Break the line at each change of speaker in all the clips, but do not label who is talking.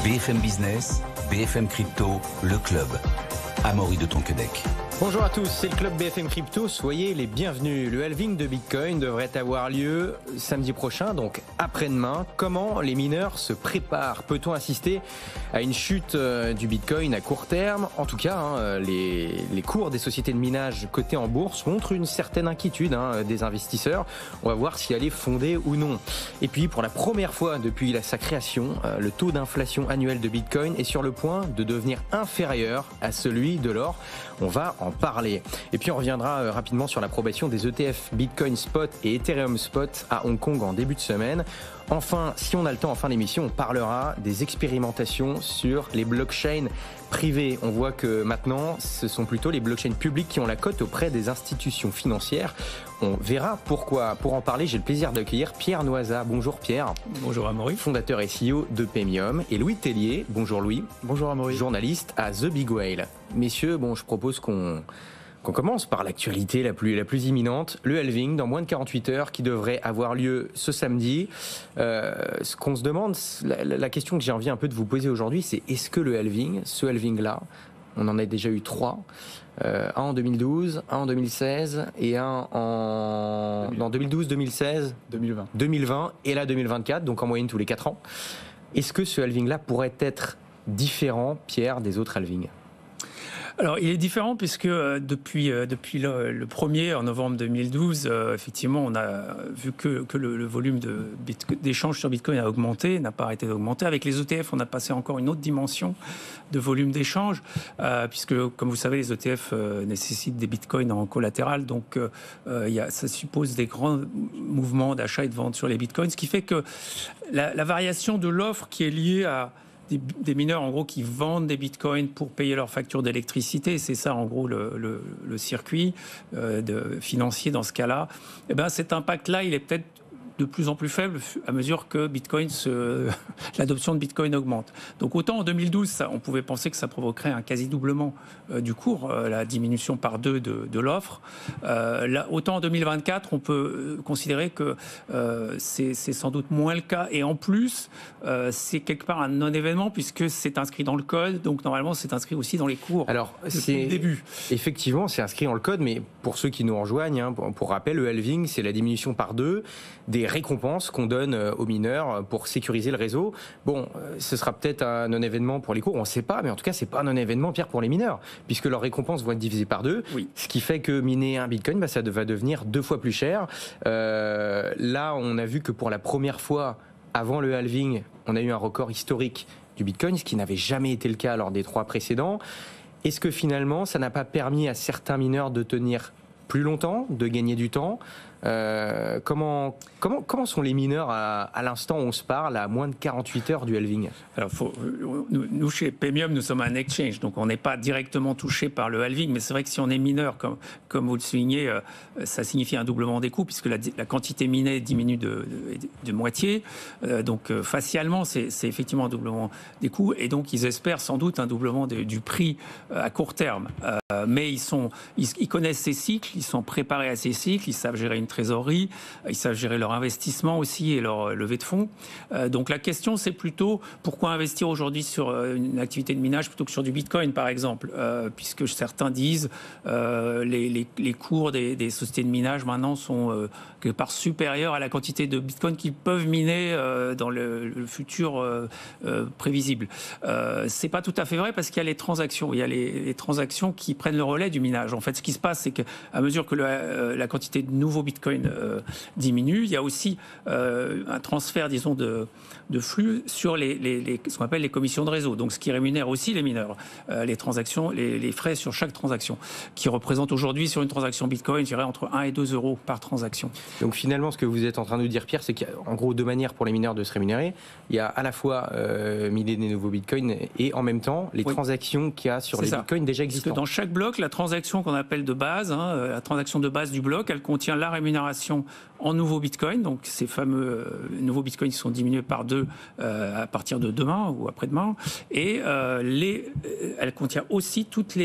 BFM Business, BFM Crypto, le club. Amaury de Tonquédec.
Bonjour à tous, c'est le club BFM Crypto, soyez les bienvenus. Le halving de Bitcoin devrait avoir lieu samedi prochain, donc après-demain. Comment les mineurs se préparent? Peut-on assister à une chute du Bitcoin à court terme? En tout cas, les cours des sociétés de minage cotées en bourse montrent une certaine inquiétude des investisseurs. On va voir si elle est fondée ou non. Et puis, pour la première fois depuis sa création, le taux d'inflation annuel de Bitcoin est sur le point de devenir inférieur à celui de l'or. On va en parler. Et puis on reviendra rapidement sur l'approbation des ETF Bitcoin Spot et Ethereum Spot à Hong Kong en début de semaine. Enfin, si on a le temps en fin d'émission, on parlera des expérimentations sur les blockchains privées. On voit que maintenant, ce sont plutôt les blockchains publiques qui ont la cote auprès des institutions financières. On verra pourquoi. Pour en parler, j'ai le plaisir d'accueillir Pierre Noisa. Bonjour Pierre.
Bonjour Amaury.
Fondateur et CEO de Paymium. Et Louis Tellier. Bonjour Louis.
Bonjour Amaury.
Journaliste à The Big Whale. Messieurs, je propose qu'on commence par l'actualité la plus imminente, le halving dans moins de 48 heures qui devrait avoir lieu ce samedi. Ce qu'on se demande, la question que j'ai envie un peu de vous poser aujourd'hui, c'est est-ce que le halving, ce halving-là, on en a déjà eu 3, un en 2012, un en 2016 et un en 2012, 2016, 2020 et là 2024, donc en moyenne tous les 4 ans. Est-ce que ce halving-là pourrait être différent, Pierre, des autres halvings ?
Alors, il est différent puisque depuis le premier, en novembre 2012, effectivement, on a vu que le volume d'échanges sur Bitcoin a augmenté, n'a pas arrêté d'augmenter. Avec les ETF, on a passé encore une autre dimension de volume d'échanges, puisque, comme vous savez, les ETF nécessitent des Bitcoins en collatéral, donc ça suppose des grands mouvements d'achat et de vente sur les Bitcoins, ce qui fait que la variation de l'offre qui est liée à des mineurs en gros qui vendent des bitcoins pour payer leurs factures d'électricité, c'est ça en gros le circuit financier dans ce cas-là. Et ben cet impact-là, il est peut-être de plus en plus faible à mesure que l'adoption de Bitcoin augmente. Donc autant en 2012, on pouvait penser que ça provoquerait un quasi-doublement du cours, la diminution par 2 de l'offre. Autant en 2024, on peut considérer que c'est sans doute moins le cas. Et en plus, c'est quelque part un non-événement puisque c'est inscrit dans le code. Donc normalement, c'est inscrit aussi dans les cours.
Alors,
depuis le début.
Effectivement, c'est inscrit dans le code, mais pour ceux qui nous rejoignent, pour rappel, le halving, c'est la diminution par 2 des récompenses qu'on donne aux mineurs pour sécuriser le réseau. Ce sera peut-être un non-événement pour les cours, on ne sait pas, mais en tout cas, c'est pas un non-événement, Pierre, pour les mineurs, puisque leurs récompenses vont être divisées par 2, oui. Ce qui fait que miner un Bitcoin, ça va devenir 2 fois plus cher. Là, on a vu que pour la première fois, avant le halving, on a eu un record historique du Bitcoin, ce qui n'avait jamais été le cas lors des 3 précédents. Est-ce que finalement, ça n'a pas permis à certains mineurs de tenir plus longtemps, de gagner du temps? Comment sont les mineurs à l'instant où on se parle, à moins de 48 heures du halving?
Alors, nous, chez Paymium, nous sommes un exchange, donc on n'est pas directement touché par le halving, mais c'est vrai que si on est mineur, comme vous le soulignez, ça signifie un doublement des coûts, puisque la quantité minée diminue de moitié. Donc, facialement, c'est effectivement un doublement des coûts, et donc ils espèrent sans doute un doublement du prix à court terme. Mais ils connaissent ces cycles, ils sont préparés à ces cycles, ils savent gérer une trésorerie, ils savent gérer leur investissement aussi et leur levée de fonds. Donc la question, c'est plutôt pourquoi investir aujourd'hui sur une activité de minage plutôt que sur du Bitcoin, par exemple, puisque certains disent les cours des sociétés de minage maintenant sont quelque part supérieurs à la quantité de Bitcoin qu'ils peuvent miner dans le futur prévisible. C'est pas tout à fait vrai parce qu'il y a les transactions. Il y a les transactions qui prennent le relais du minage. En fait, ce qui se passe, c'est qu'à mesure que la quantité de nouveaux Bitcoin diminue, il y a aussi un transfert, disons, de flux sur ce qu'on appelle les commissions de réseau. Donc, ce qui rémunère aussi les mineurs, les transactions, les frais sur chaque transaction, qui représentent aujourd'hui sur une transaction Bitcoin, je dirais entre 1 et 2 euros par transaction.
Donc, finalement, ce que vous êtes en train de nous dire, Pierre, c'est qu'il y a en gros 2 manières pour les mineurs de se rémunérer. Il y a à la fois miner des nouveaux Bitcoins et en même temps les transactions qu'il y a sur les Bitcoins déjà existants.
Parce que dans chaque bloc, la transaction qu'on appelle de base, la transaction de base du bloc, elle contient la rémunération en nouveaux bitcoins, donc ces fameux nouveaux bitcoins qui sont diminués par 2 à partir de demain ou après-demain, et elle contient aussi toutes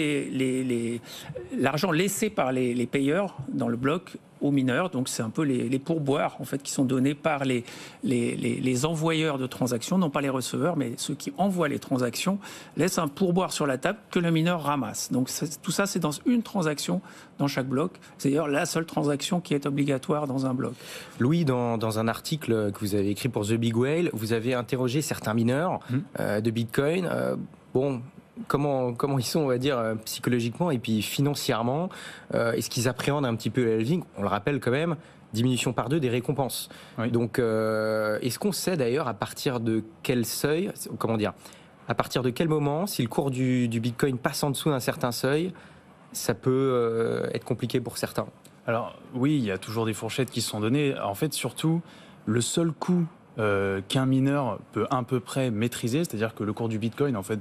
l'argent laissé par les payeurs dans le bloc aux mineurs. Donc c'est un peu les pourboires en fait qui sont donnés par les envoyeurs de transactions, non pas les receveurs, mais ceux qui envoient les transactions laissent un pourboire sur la table que le mineur ramasse. Donc tout ça, c'est dans une transaction dans chaque bloc. C'est d'ailleurs la seule transaction qui est obligatoire dans un bloc.
Louis, dans un article que vous avez écrit pour The Big Whale, vous avez interrogé certains mineurs de Bitcoin. Comment ils sont, on va dire, psychologiquement et puis financièrement. Est-ce qu'ils appréhendent un petit peu le halving? On le rappelle quand même, diminution par 2 des récompenses. Oui. Donc, est-ce qu'on sait d'ailleurs à partir de quel seuil, à partir de quel moment, si le cours du Bitcoin passe en dessous d'un certain seuil, ça peut être compliqué pour certains?
Alors oui, il y a toujours des fourchettes qui sont données. En fait, surtout, le seul coût qu'un mineur peut à peu près maîtriser, c'est-à-dire que le cours du Bitcoin, en fait,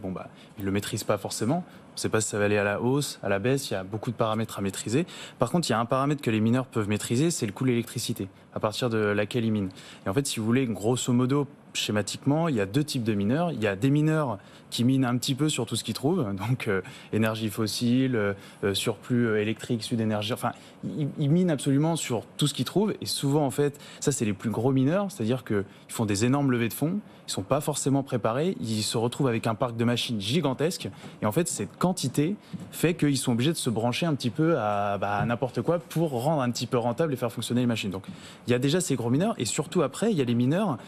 il le maîtrise pas forcément. On ne sait pas si ça va aller à la hausse, à la baisse, il y a beaucoup de paramètres à maîtriser. Par contre, il y a un paramètre que les mineurs peuvent maîtriser, c'est le coût de l'électricité, à partir de laquelle ils minent. Et en fait, si vous voulez, grosso modo, schématiquement, il y a 2 types de mineurs. Il y a des mineurs qui minent un petit peu sur tout ce qu'ils trouvent, donc énergie fossile, surplus électrique, issu d'énergie, enfin, ils minent absolument sur tout ce qu'ils trouvent, et souvent, en fait, ça, c'est les plus gros mineurs, c'est-à-dire qu'ils font des énormes levées de fonds, ils ne sont pas forcément préparés, ils se retrouvent avec un parc de machines gigantesque, et en fait, cette quantité fait qu'ils sont obligés de se brancher un petit peu à n'importe quoi pour rendre un petit peu rentable et faire fonctionner les machines. Donc, il y a déjà ces gros mineurs, et surtout après, il y a les mineurs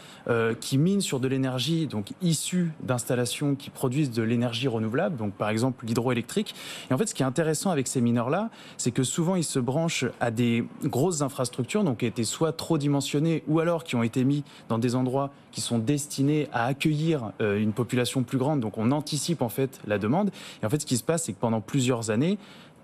qui minent sur de l'énergie donc issue d'installations qui produisent de l'énergie renouvelable, donc par exemple l'hydroélectrique. Et en fait, ce qui est intéressant avec ces mineurs-là, c'est que souvent ils se branchent à des grosses infrastructures, donc qui étaient soit trop dimensionnées ou alors qui ont été mis dans des endroits qui sont destinés à accueillir une population plus grande. Donc on anticipe en fait la demande. Et en fait, ce qui se passe, c'est que pendant plusieurs années,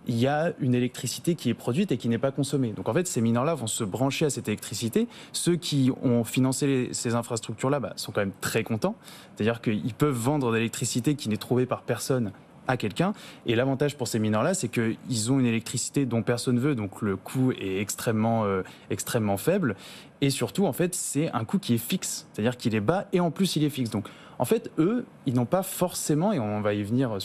il y a une électricité qui est produite et qui n'est pas consommée. Donc en fait, ces mineurs-là vont se brancher à cette électricité. Ceux qui ont financé ces infrastructures-là sont quand même très contents. C'est-à-dire qu'ils peuvent vendre de l'électricité qui n'est trouvée par personne à quelqu'un. Et l'avantage pour ces mineurs-là, c'est qu'ils ont une électricité dont personne ne veut, donc le coût est extrêmement faible. Et surtout, en fait, c'est un coût qui est fixe. C'est-à-dire qu'il est bas et en plus, il est fixe. Donc en fait, eux, ils n'ont pas forcément, et on va y venir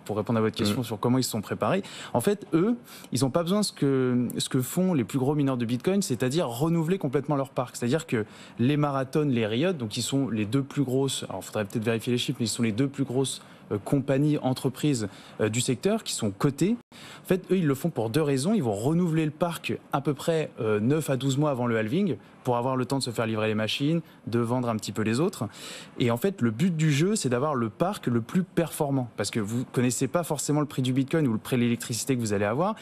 pour répondre à votre question sur comment ils se sont préparés. En fait, eux, ils n'ont pas besoin de ce que font les plus gros mineurs de Bitcoin, c'est-à-dire renouveler complètement leur parc. C'est-à-dire que les Marathon, les Riot, donc ils sont les 2 plus grosses, alors il faudrait peut-être vérifier les chiffres, mais ils sont les 2 plus grosses compagnies, entreprises du secteur qui sont cotées. En fait, eux, ils le font pour 2 raisons. Ils vont renouveler le parc à peu près 9 à 12 mois avant le halving pour avoir le temps de se faire livrer les machines, de vendre un petit peu les autres. Et en fait, le but du jeu, c'est d'avoir le parc le plus performant. Parce que vous ne connaissez pas forcément le prix du Bitcoin ou le prix de l'électricité que vous allez avoir.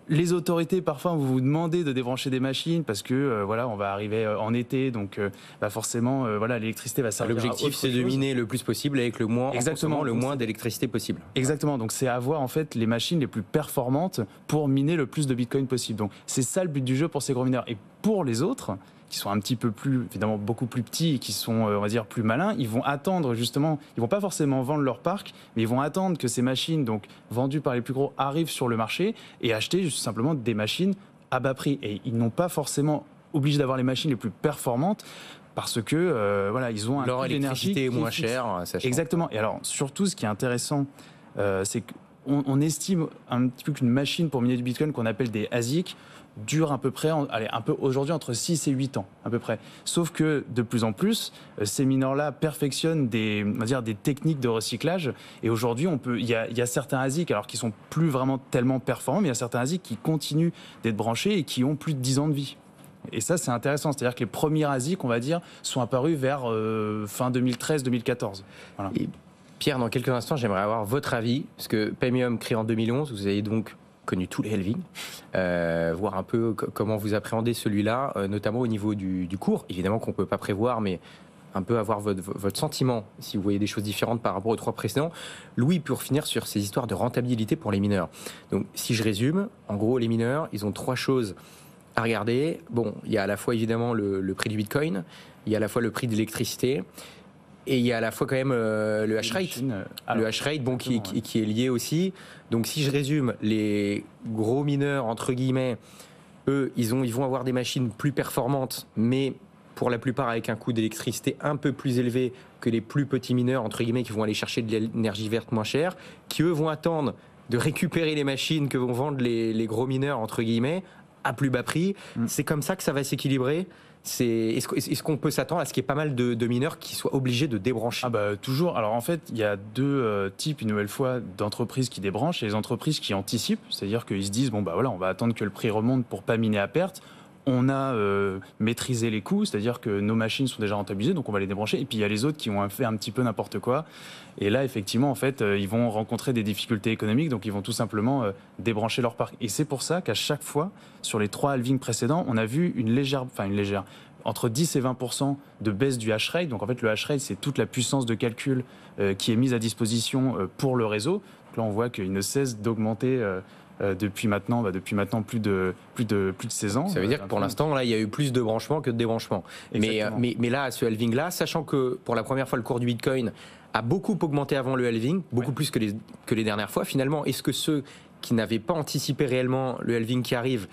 Les autorités, parfois, vont vous demander de débrancher des machines parce que, on va arriver en été, donc forcément, l'électricité va servir à autre chose.
L'objectif, c'est de miner le plus possible avec le moins d'électricité possible.
Exactement. Donc, c'est avoir, en fait, les machines les plus performantes pour miner le plus de Bitcoin possible. Donc, c'est ça le but du jeu pour ces gros mineurs. Et pour les autres, qui sont un petit peu plus, évidemment, beaucoup plus petits et qui sont, on va dire, plus malins, ils vont attendre justement, ils vont pas forcément vendre leur parc, mais ils vont attendre que ces machines, donc vendues par les plus gros, arrivent sur le marché et acheter juste simplement des machines à bas prix. Et ils n'ont pas forcément obligé d'avoir les machines les plus performantes parce que, ils ont un
coût d'énergie qui est moins cher.
Exactement. Et alors, surtout, ce qui est intéressant, c'est qu'on estime un petit peu qu'une machine pour miner du Bitcoin qu'on appelle des ASIC dure à peu près, aujourd'hui entre 6 et 8 ans à peu près. Sauf que de plus en plus, ces mineurs-là perfectionnent des techniques de recyclage. Et aujourd'hui, il y a certains ASIC, alors qui sont plus vraiment tellement performants, mais il y a certains ASIC qui continuent d'être branchés et qui ont plus de 10 ans de vie. Et ça, c'est intéressant. C'est-à-dire que les premiers ASIC, on va dire, sont apparus vers fin 2013-2014. Voilà.
Et Pierre, dans quelques instants, j'aimerais avoir votre avis, parce que Paymium, créé en 2011, vous avez donc connu tous les halvings, voir un peu comment vous appréhendez celui-là, notamment au niveau du cours. Évidemment qu'on ne peut pas prévoir, mais un peu avoir votre sentiment, si vous voyez des choses différentes par rapport aux 3 précédents. Louis, pour finir sur ces histoires de rentabilité pour les mineurs. Donc, si je résume, en gros, les mineurs, ils ont 3 choses à regarder. Bon, il y a à la fois, évidemment, le prix du Bitcoin, il y a à la fois le prix de l'électricité, et il y a à la fois quand même le hash rate. Le hash rate, qui est lié aussi. Donc si je résume, les gros mineurs, entre guillemets, eux, ils vont avoir des machines plus performantes, mais pour la plupart avec un coût d'électricité un peu plus élevé que les plus petits mineurs, entre guillemets, qui vont aller chercher de l'énergie verte moins chère, qui eux vont attendre de récupérer les machines que vont vendre les gros mineurs, entre guillemets, à plus bas prix. C'est comme ça que ça va s'équilibrer. Est-ce qu'on peut s'attendre à ce qu'il y ait pas mal de mineurs qui soient obligés de débrancher?
Toujours. Alors en fait, il y a deux types, une nouvelle fois, d'entreprises qui débranchent et les entreprises qui anticipent. C'est-à-dire qu'ils se disent, on va attendre que le prix remonte pour pas miner à perte. On a maîtrisé les coûts, c'est-à-dire que nos machines sont déjà rentabilisées, donc on va les débrancher. Et puis il y a les autres qui ont fait un petit peu n'importe quoi. Et là, effectivement, en fait, ils vont rencontrer des difficultés économiques, donc ils vont tout simplement débrancher leur parc. Et c'est pour ça qu'à chaque fois, sur les 3 halvings précédents, on a vu une légère, entre 10 et 20% de baisse du hash rate. Donc en fait, le hash rate, c'est toute la puissance de calcul qui est mise à disposition pour le réseau. Donc là, on voit qu'il ne cesse d'augmenter. Depuis maintenant plus de 16 ans.
Ça veut dire que pour l'instant, là, il y a eu plus de branchements que de débranchements. Mais là, ce halving-là, sachant que pour la première fois, le cours du Bitcoin a beaucoup augmenté avant le halving, beaucoup plus que les dernières fois, finalement, est-ce que ceux qui n'avaient pas anticipé réellement le halving qui arrive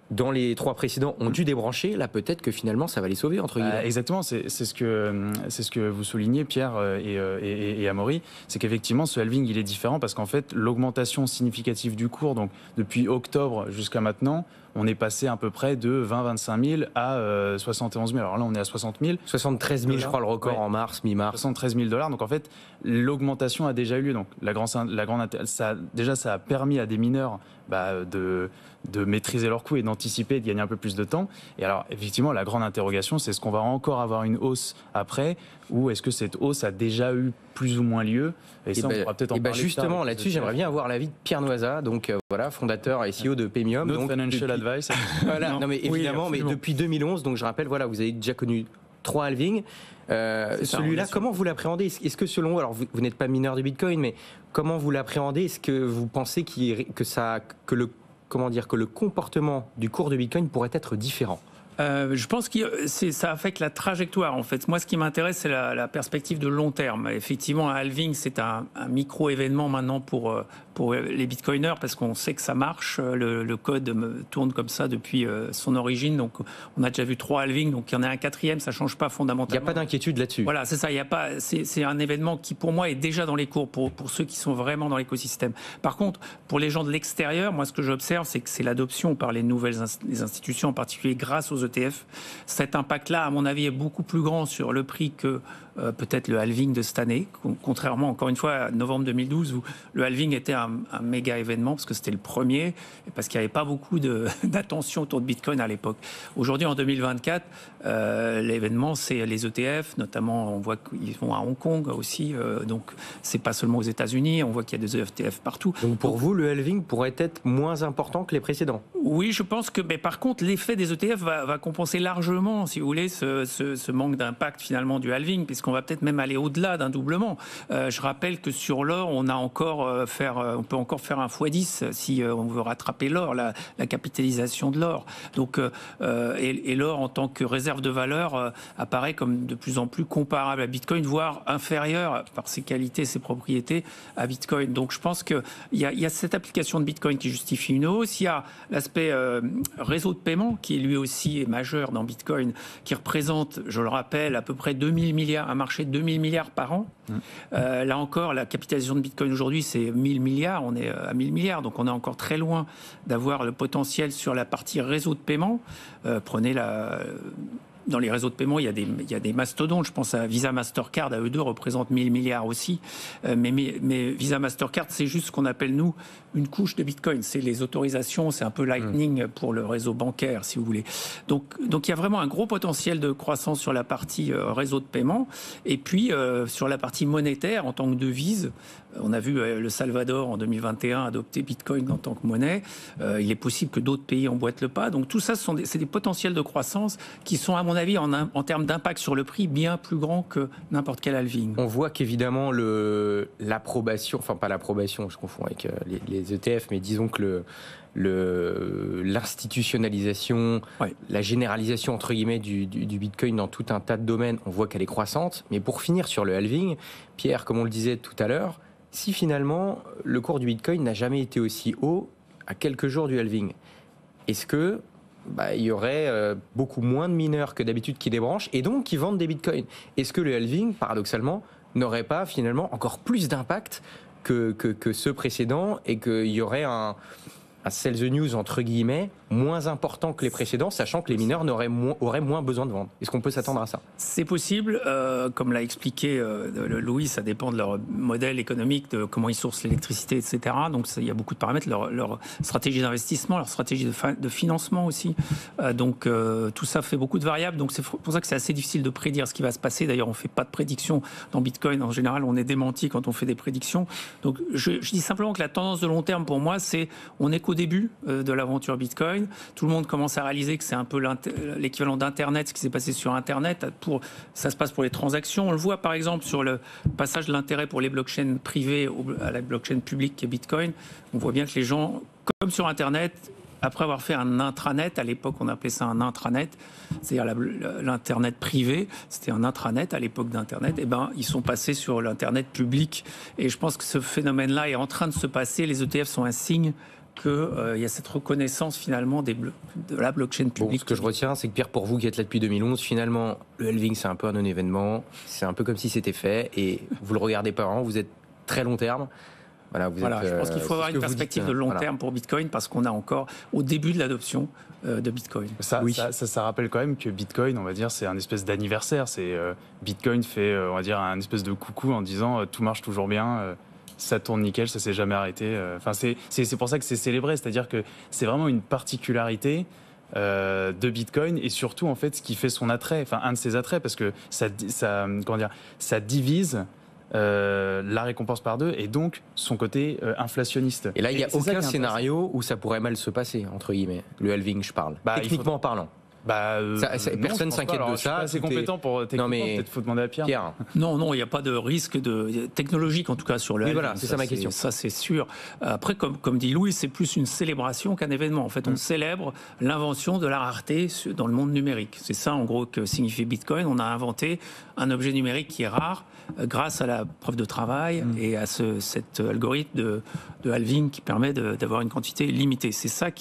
dans les 3 précédents ont dû débrancher, là peut-être que finalement ça va les sauver entre guillemets.
Exactement, c'est ce que vous soulignez Pierre et Amaury, c'est qu'effectivement ce halving il est différent parce qu'en fait l'augmentation significative du cours, donc depuis octobre jusqu'à maintenant, on est passé à peu près de 20-25 000 à 71 000. Alors là, on est à 60 000.
73 000, je crois, le record en mars, mi-mars.
73 000 $. Donc en fait, l'augmentation a déjà eu lieu. Donc ça a permis à des mineurs de maîtriser leurs coûts et d'anticiper et de gagner un peu plus de temps. Et alors, effectivement, la grande interrogation, c'est est-ce qu'on va encore avoir une hausse après ou est-ce que cette hausse a déjà eu plus ou moins lieu? Et ça, on pourra peut-être en parler.
Justement, là-dessus, j'aimerais bien avoir l'avis de Pierre Noisa, donc fondateur et CEO de Pemium.
Notre financial advice.
Voilà, non mais évidemment, mais depuis 2011, donc je rappelle, voilà, vous avez déjà connu 3 halvings. Celui-là, comment vous l'appréhendez? Est-ce que selon vous, alors vous n'êtes pas mineur de Bitcoin, mais comment vous l'appréhendez? Est-ce que vous pensez que le comportement du cours de Bitcoin pourrait être différent?
Je pense que ça affecte la trajectoire en fait. Moi, ce qui m'intéresse, c'est la perspective de long terme. Effectivement, un halving, c'est un micro-événement maintenant pour les bitcoiners parce qu'on sait que ça marche. Le code tourne comme ça depuis son origine. Donc, on a déjà vu 3 halvings. Donc, il y en a un 4e, ça ne change pas fondamentalement.
Il n'y a pas d'inquiétude là-dessus.
Voilà, c'est ça. C'est un événement qui, pour moi, est déjà dans les cours pour ceux qui sont vraiment dans l'écosystème. Par contre, pour les gens de l'extérieur, moi, ce que j'observe, c'est que c'est l'adoption par les nouvelles institutions, en particulier grâce aux ETF. Cet impact-là, à mon avis, est beaucoup plus grand sur le prix que peut-être le halving de cette année, contrairement encore une fois à novembre 2012 où le halving était un méga événement parce que c'était le premier et parce qu'il n'y avait pas beaucoup d'attention autour de Bitcoin à l'époque. Aujourd'hui, en 2024, l'événement c'est les ETF, notamment on voit qu'ils vont à Hong Kong aussi, donc c'est pas seulement aux États-Unis, on voit qu'il y a des ETF partout.
Donc pour vous, le halving pourrait être moins important que les précédents?
Oui, je pense que, mais par contre, l'effet des ETF va compenser largement, si vous voulez, ce manque d'impact finalement du halving, puisqu'on va peut-être même aller au-delà d'un doublement. Je rappelle que sur l'or, on peut encore faire un x10 si on veut rattraper l'or, la capitalisation de l'or. Donc, et l'or en tant que réserve de valeur apparaît comme de plus en plus comparable à Bitcoin, voire inférieur par ses qualités, ses propriétés à Bitcoin. Donc, je pense qu'il y a cette application de Bitcoin qui justifie une hausse. Il y a l'aspect réseau de paiement qui lui aussi est majeur dans Bitcoin, qui représente, je le rappelle, à peu près 2000 milliards, un marché de 2000 milliards par an. Là encore, la capitalisation de Bitcoin aujourd'hui, c'est 1000 milliards, on est à 1000 milliards, donc on est encore très loin d'avoir le potentiel sur la partie réseau de paiement. Prenez dans les réseaux de paiement, il y a des mastodontes. Je pense à Visa, Mastercard, à eux deux, représentent 1000 milliards aussi. Mais Visa, Mastercard, c'est juste ce qu'on appelle, nous, une couche de Bitcoin. C'est les autorisations, c'est un peu Lightning pour le réseau bancaire, si vous voulez. Donc il y a vraiment un gros potentiel de croissance sur la partie réseau de paiement. Et puis, sur la partie monétaire, en tant que devise, on a vu le Salvador en 2021 adopter Bitcoin en tant que monnaie. Il est possible que d'autres pays emboîtent le pas. Donc tout ça, c'est des potentiels de croissance qui sont, à mon avis, en termes d'impact sur le prix, bien plus grands que n'importe quel halving.
On voit qu'évidemment, l'approbation, enfin pas l'approbation, je confonds avec les ETF, mais disons que l'institutionnalisation, la généralisation entre guillemets du Bitcoin dans tout un tas de domaines, on voit qu'elle est croissante. Mais pour finir sur le halving, Pierre, comme on le disait tout à l'heure, si finalement le cours du Bitcoin n'a jamais été aussi haut à quelques jours du halving, est-ce que il y aurait beaucoup moins de mineurs que d'habitude qui débranchent et donc qui vendent des Bitcoins? Est-ce que le halving, paradoxalement, n'aurait pas finalement encore plus d'impact que ceux précédents et qu'il y aurait un sell the news entre guillemets moins important que les précédents, sachant que les mineurs auraient moins besoin de vendre. Est-ce qu'on peut s'attendre à ça?
C'est possible. Comme l'a expliqué Louis, ça dépend de leur modèle économique, de comment ils sourcent l'électricité, etc. Donc il y a beaucoup de paramètres, leur stratégie d'investissement, leur stratégie de financement aussi. Donc tout ça fait beaucoup de variables. Donc c'est pour ça que c'est assez difficile de prédire ce qui va se passer. D'ailleurs, on ne fait pas de prédictions dans Bitcoin. En général, on est démenti quand on fait des prédictions. Donc je dis simplement que la tendance de long terme pour moi, c'est on n'est qu'au début de l'aventure Bitcoin. Tout le monde commence à réaliser que c'est un peu l'équivalent d'Internet, ce qui s'est passé sur Internet. Ça se passe pour les transactions. On le voit par exemple sur le passage de l'intérêt pour les blockchains privées à la blockchain publique qui est Bitcoin. On voit bien que les gens, comme sur Internet, après avoir fait un intranet, à l'époque on appelait ça un intranet, c'est-à-dire l'internet privé, c'était un intranet à l'époque d'Internet, et ils sont passés sur l'internet public. Et je pense que ce phénomène-là est en train de se passer. Les ETF sont un signe qu'il y a cette reconnaissance finalement de la blockchain publique.
Bon, ce que je retiens, c'est que Pierre, pour vous qui êtes là depuis 2011, finalement, le halving, c'est un peu un non-événement, c'est un peu comme si c'était fait, et vous le regardez pas vraiment, vous êtes très long terme. Voilà,
je pense qu'il faut avoir une perspective de long terme pour Bitcoin, parce qu'on a encore au début de l'adoption de Bitcoin.
Ça rappelle quand même que Bitcoin, on va dire, c'est un espèce d'anniversaire. Bitcoin fait, on va dire, un espèce de coucou en disant tout marche toujours bien. Ça tourne nickel, ça s'est jamais arrêté. Enfin, c'est pour ça que c'est célébré, c'est-à-dire que c'est vraiment une particularité de Bitcoin, et surtout en fait ce qui fait son attrait, enfin un de ses attraits, parce que ça divise la récompense par deux, et donc son côté inflationniste.
Et là, il n'y a aucun scénario où ça pourrait mal se passer, entre guillemets. Le halving, je parle. Techniquement parlant. Personne s'inquiète de ça.
C'est compétent pour techniquement, peut-être faut demander à Pierre.
Non, il n'y a pas de risque technologique en tout cas sur le halving.
Voilà, c'est ça ma question.
Ça c'est sûr. Après, comme dit Louis, c'est plus une célébration qu'un événement. En fait, on célèbre l'invention de la rareté dans le monde numérique. C'est ça en gros que signifie Bitcoin. On a inventé un objet numérique qui est rare grâce à la preuve de travail et à cet algorithme de halving qui permet d'avoir une quantité limitée. C'est ça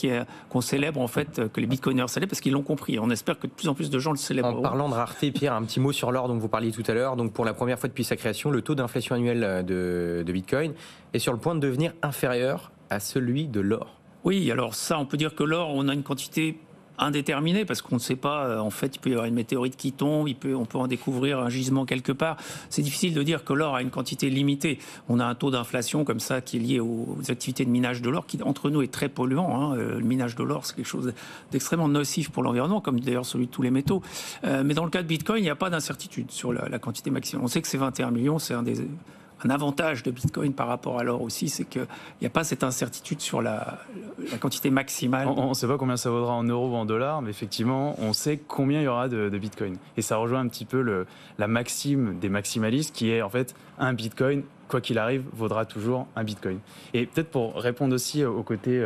qu'on célèbre en fait, que les bitcoiners célèbrent, parce qu'ils l'ont compris. On espère que de plus en plus de gens le célèbrent.
En parlant de rareté, Pierre, un petit mot sur l'or dont vous parliez tout à l'heure. Donc pour la première fois depuis sa création, le taux d'inflation annuel de Bitcoin est sur le point de devenir inférieur à celui de l'or.
Oui, alors ça, on peut dire que l'or, on a une quantité indéterminé, parce qu'on ne sait pas, en fait, il peut y avoir une météorite qui tombe, on peut en découvrir un gisement quelque part. C'est difficile de dire que l'or a une quantité limitée. On a un taux d'inflation comme ça qui est lié aux activités de minage de l'or, qui entre nous est très polluant. Le minage de l'or, c'est quelque chose d'extrêmement nocif pour l'environnement, comme d'ailleurs celui de tous les métaux. Mais dans le cas de Bitcoin, il n'y a pas d'incertitude sur la quantité maximale. On sait que c'est 21 millions, c'est un avantage de Bitcoin par rapport à l'or aussi, c'est qu'il n'y a pas cette incertitude sur la quantité maximale.
On ne sait pas combien ça vaudra en euros ou en dollars, mais effectivement, on sait combien il y aura de Bitcoin. Et ça rejoint un petit peu la maxime des maximalistes, qui est en fait un Bitcoin, quoi qu'il arrive, vaudra toujours un Bitcoin. Et peut-être pour répondre aussi au côté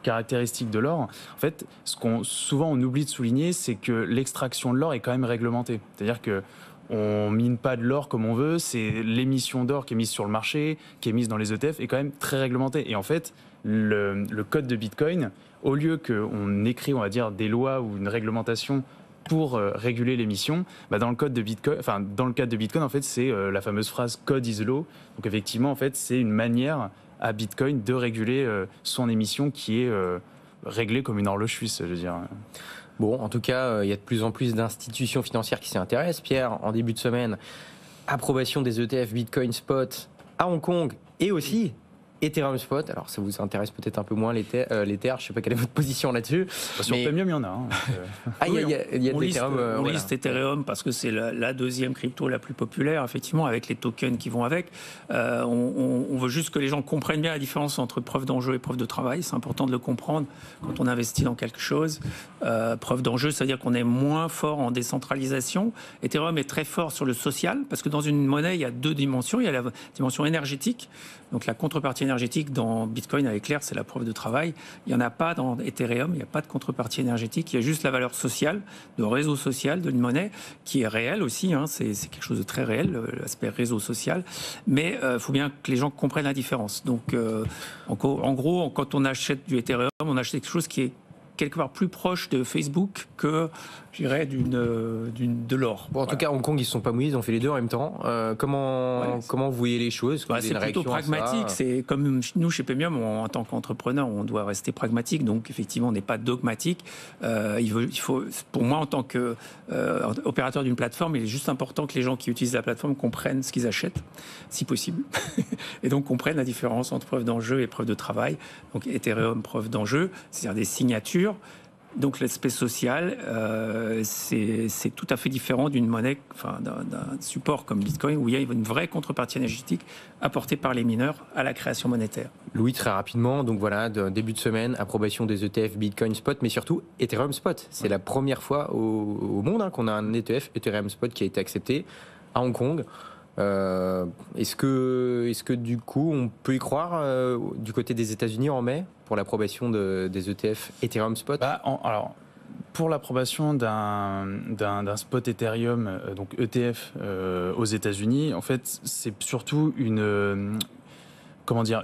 caractéristique de l'or, en fait, souvent on oublie de souligner, c'est que l'extraction de l'or est quand même réglementée. C'est-à-dire que on mine pas de l'or comme on veut, c'est l'émission d'or qui est mise sur le marché, qui est mise dans les ETF, est quand même très réglementée. Et en fait, le code de Bitcoin, au lieu qu'on écrit, on va dire, des lois ou une réglementation pour réguler l'émission, dans le code de Bitcoin, dans le cadre de Bitcoin, en fait, c'est la fameuse phrase "code is law". Donc effectivement, en fait, c'est une manière à Bitcoin de réguler son émission, qui est réglée comme une horloge suisse, je veux dire.
Bon, en tout cas, il y a de plus en plus d'institutions financières qui s'y intéressent. Pierre, en début de semaine, approbation des ETF Bitcoin Spot à Hong Kong et aussi Ethereum Spot. Alors, ça vous intéresse peut-être un peu moins l'Ether. Je ne sais pas quelle est votre position là-dessus.
Sur Premium, il y en a.
Il y a
on liste Ethereum parce que c'est la deuxième crypto la plus populaire, effectivement, avec les tokens qui vont avec. On veut juste que les gens comprennent bien la différence entre preuve d'enjeu et preuve de travail. C'est important de le comprendre quand on investit dans quelque chose. Preuve d'enjeu, c'est-à-dire qu'on est moins fort en décentralisation. Ethereum est très fort sur le social, parce que dans une monnaie, il y a deux dimensions. Il y a la dimension énergétique, donc la contrepartie énergétique dans Bitcoin avec l'Ether, c'est la preuve de travail. Il n'y en a pas dans Ethereum, il n'y a pas de contrepartie énergétique, il y a juste la valeur sociale, de réseau social d'une monnaie, qui est réelle aussi, c'est quelque chose de très réel, l'aspect réseau social, mais il faut bien que les gens comprennent la différence. Donc en gros, quand on achète du Ethereum, on achète quelque chose qui est quelque part plus proche de Facebook que, je dirais, de l'or.
Bon, en tout cas, Hong Kong, ils ne se sont pas mouillés, ils ont fait les deux en même temps. Comment vous voyez les choses?
C'est plutôt pragmatique. C'est comme nous, chez Pemium, en tant qu'entrepreneur, on doit rester pragmatique. Donc, effectivement, on n'est pas dogmatique. Il faut, pour moi, en tant qu'opérateur d'une plateforme, il est juste important que les gens qui utilisent la plateforme comprennent ce qu'ils achètent, si possible. Et donc, comprennent la différence entre preuve d'enjeu et preuve de travail. Donc, Ethereum, preuve d'enjeu, c'est-à-dire des signatures. Donc l'aspect social, c'est tout à fait différent d'une monnaie, enfin d'un support comme Bitcoin, où il y a une vraie contrepartie énergétique apportée par les mineurs à la création monétaire.
Louis, très rapidement, donc voilà, début de semaine, approbation des ETF Bitcoin Spot, mais surtout Ethereum Spot. C'est la première fois au monde qu'on a un ETF Ethereum Spot qui a été accepté à Hong Kong. Est-ce que du coup on peut y croire du côté des États-Unis en mai pour l'approbation des ETF Ethereum Spot?
Alors, pour l'approbation d'un spot Ethereum, donc ETF aux États-Unis, en fait, c'est surtout une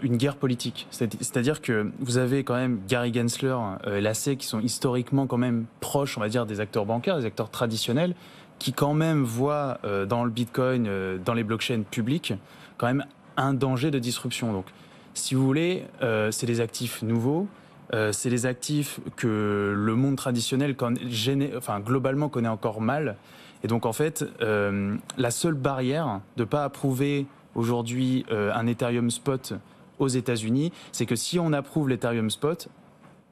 guerre politique. C'est-à-dire que vous avez quand même Gary Gensler et la SEC qui sont historiquement quand même proches, on va dire, des acteurs bancaires, des acteurs traditionnels, qui quand même voient dans le Bitcoin, dans les blockchains publiques, quand même un danger de disruption. Donc, si vous voulez, c'est des actifs nouveaux, c'est des actifs que le monde traditionnel, globalement, connaît encore mal. Et donc, en fait, la seule barrière de ne pas approuver aujourd'hui un Ethereum Spot aux États-Unis, c'est que si on approuve l'Ethereum Spot,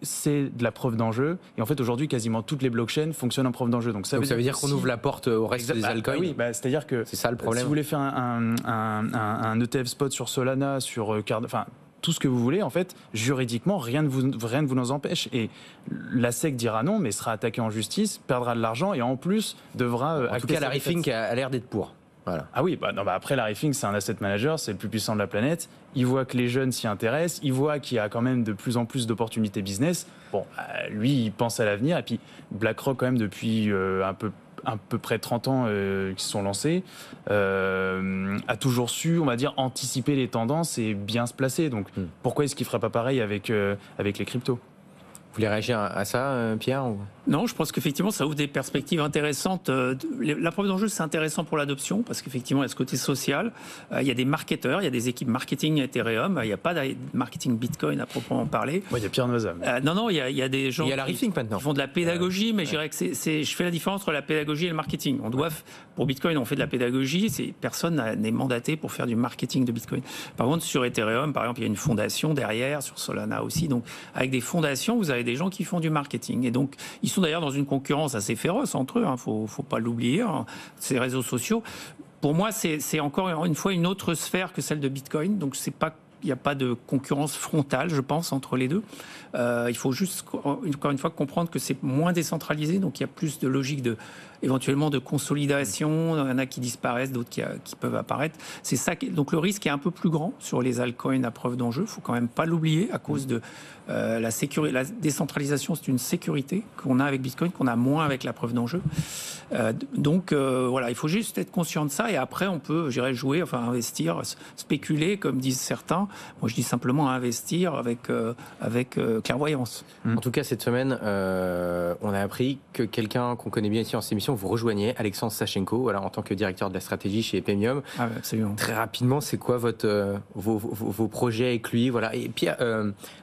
c'est de la preuve d'enjeu. Et en fait, aujourd'hui, quasiment toutes les blockchains fonctionnent en preuve d'enjeu. Donc ça veut dire
qu'on ouvre la porte au reste des altcoins.
Oui, c'est-à-dire que
c'est ça le problème.
Si vous voulez faire un ETF spot sur Solana, sur tout ce que vous voulez, en fait, juridiquement, rien ne vous en empêche. Et la SEC dira non, mais sera attaquée en justice, perdra de l'argent et en plus devra...
En tout cas, Larry Fink a l'air d'être pour. Voilà.
Ah oui, après Larry Fink, c'est un asset manager, c'est le plus puissant de la planète. Il voit que les jeunes s'y intéressent, il voit qu'il y a quand même de plus en plus d'opportunités business. Bon, lui, il pense à l'avenir. Et puis BlackRock, quand même, depuis à peu près 30 ans qui se sont lancés, a toujours su, on va dire, anticiper les tendances et bien se placer. Donc, pourquoi est-ce qu'il ne ferait pas pareil avec les cryptos?
Vous voulez réagir à ça, Pierre?
Non, je pense qu'effectivement, ça ouvre des perspectives intéressantes. La preuve d'enjeu, c'est intéressant pour l'adoption, parce qu'effectivement, il y a ce côté social. Il y a des marketeurs, il y a des équipes marketing Ethereum. Il n'y a pas de marketing Bitcoin à proprement parler.
Il y a Pierre Noza.
Non, il y a des gens
qui
font de la pédagogie, mais je dirais que je fais la différence entre la pédagogie et le marketing. Pour Bitcoin, on fait de la pédagogie. Personne n'est mandaté pour faire du marketing de Bitcoin. Par contre, sur Ethereum, par exemple, il y a une fondation derrière, sur Solana aussi. Donc, avec des fondations, vous avez des gens qui font du marketing. Et donc, ils sont d'ailleurs dans une concurrence assez féroce entre eux, faut pas l'oublier, ces réseaux sociaux. Pour moi, c'est encore une fois une autre sphère que celle de Bitcoin, donc il n'y a pas de concurrence frontale, je pense, entre les deux. Il faut juste, encore une fois, comprendre que c'est moins décentralisé, donc il y a plus de logique éventuellement de consolidation. Il y en a qui disparaissent, d'autres qui peuvent apparaître. C'est ça. Donc le risque est un peu plus grand sur les altcoins à preuve d'enjeu. Il ne faut quand même pas l'oublier à cause de la sécurité. La décentralisation, c'est une sécurité qu'on a avec Bitcoin, qu'on a moins avec la preuve d'enjeu. Donc voilà, il faut juste être conscient de ça. Et après, on peut, jouer, investir, spéculer, comme disent certains. Moi, je dis simplement investir avec clairvoyance.
En tout cas, cette semaine, on a appris que quelqu'un qu'on connaît bien ici en cette émission vous rejoignez, Alexandre Sachenko, en tant que directeur de la stratégie chez Pemium.
Absolument.
Très rapidement, c'est quoi vos projets avec lui? Voilà. Et puis,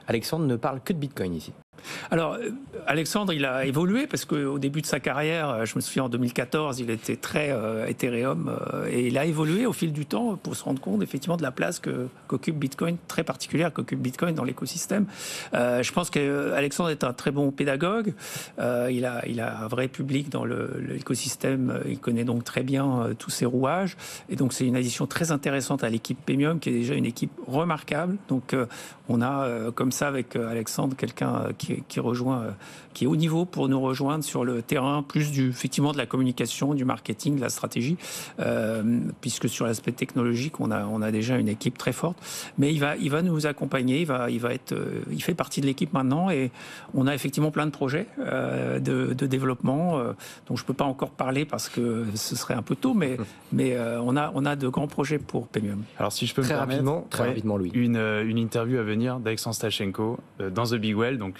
Alexandre ne parle que de Bitcoin ici.
Alors, Alexandre, il a évolué parce qu'au début de sa carrière, je me souviens en 2014, il était très Ethereum et il a évolué au fil du temps pour se rendre compte effectivement de la place qu'occupe Bitcoin, très particulière qu'occupe Bitcoin dans l'écosystème. Je pense qu'Alexandre est un très bon pédagogue. Il a un vrai public dans l'écosystème. Il connaît donc très bien tous ses rouages. Et donc, c'est une addition très intéressante à l'équipe Pemium, qui est déjà une équipe remarquable. Donc, on a comme ça avec Alexandre quelqu'un qui rejoint, qui est haut niveau pour nous rejoindre sur le terrain, plus effectivement de la communication, du marketing, de la stratégie, puisque sur l'aspect technologique, on a déjà une équipe très forte. Mais il va nous accompagner, il fait partie de l'équipe maintenant, et on a effectivement plein de projets de développement dont je peux pas encore parler parce que ce serait un peu tôt, mais on a de grands projets pour Pemium.
Alors si je peux très rapidement, Louis, une interview à venir d'Alexandre Sachenko dans The Big Well, donc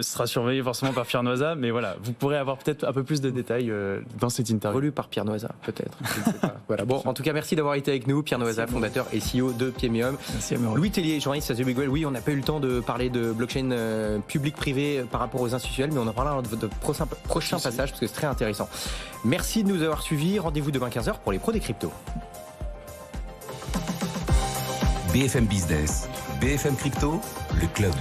sera surveillé forcément par Pierre Noisa, mais voilà, vous pourrez avoir peut-être un peu plus de détails dans cette interview.
Relu par Pierre Noisa, peut-être. Je ne sais pas. Voilà. Bon, en tout cas, merci d'avoir été avec nous. Pierre Noisa, fondateur et CEO de Pemium.
Merci, Amaury.
Louis Tellier, journaliste à The Big Well. Oui, on n'a pas eu le temps de parler de blockchain public-privé par rapport aux institutionnels, mais on en parlera dans de prochain passage parce que c'est très intéressant. Merci de nous avoir suivis. Rendez-vous demain 15h pour les pros des cryptos.
BFM Business, BFM Crypto, le club.